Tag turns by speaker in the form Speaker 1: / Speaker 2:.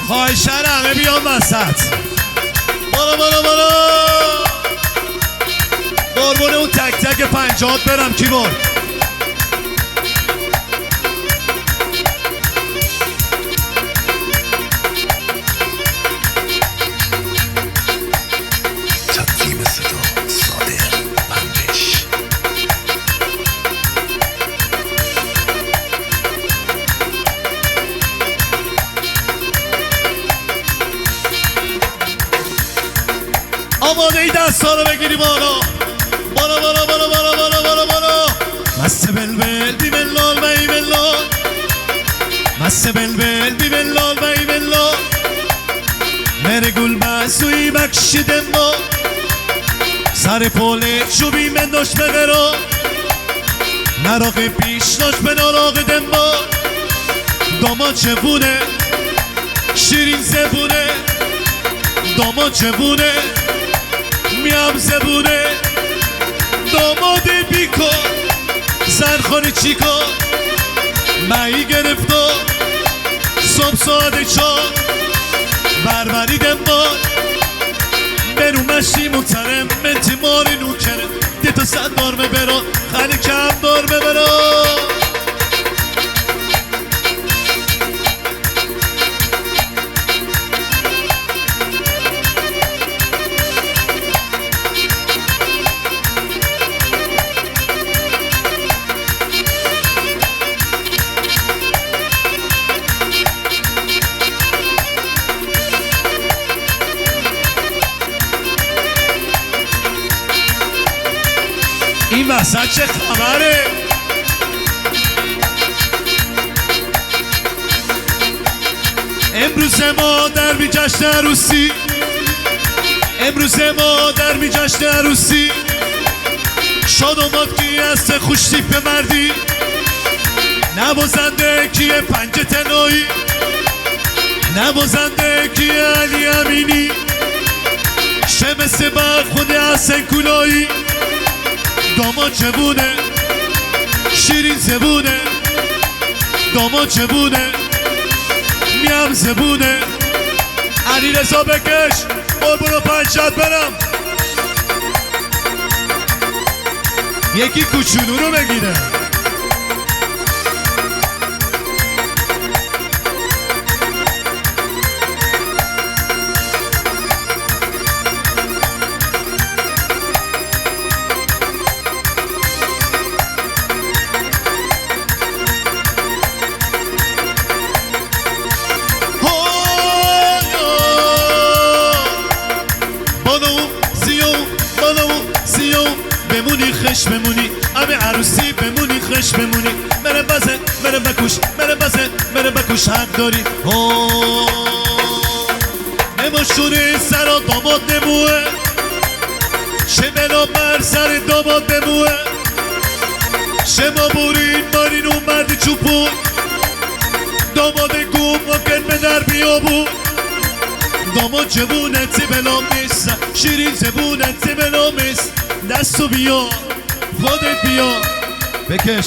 Speaker 1: خواهشن همه بیان وسط. برو برو برو قربون اون تک تک 50 برم. کی برد؟
Speaker 2: تقدیم صدا صادق بندش.
Speaker 1: آماده ای دستا رو بگیری بالا. بالا بالا بالا بالا بالا بالا بالا. مست بلبل بی بلال بی بلال، مست بلبل بی بلال بی بلال. مره گل بسوی بکشیدم ما سر پوله چوبی من داشت بغرا نراقی پیش داشت به نراقی دنبا. داما چبونه شیرین زبونه، داما چبونه میام زبونه. داماد بیکو سرخانی چیکا مایی گرفتا صبح ساده چا بربری دنبال. برو مشی محترم من تیماری نوکرم ده تا 100 دار ببرا خیلی کم دار ببرا. این وسط چه خبره؟ امروز ما در بی جشن عروسی، امروز ما در بی جشن عروسی. شاد اومد کی هست خوش تیپ مردی، نوازنده کیه پنج تنایی، نوازنده کیه علی امینی، شمس بر خود حسن کولایی. داما چبونه شیرین زبونه، داما چبونه میام زبونه. علی رضا بکش قربون 50 برم. یکی کوچولو رو بگیره. بمونی خش بمونی همه عروسی بمونی خش بمونی. مره بزه مره بکوش مره بزه مره بکوش حق داری. نماشونه سر داماد نموه چه بلا بر سر داماد نموه. شما بورین مارین اون مرد چوبون داماد گوم ممکن به در بیابون. داماد جبونه تی بلا میست شیرین زبونه تی بلا میست. دستو بیا خودت بیا بکش.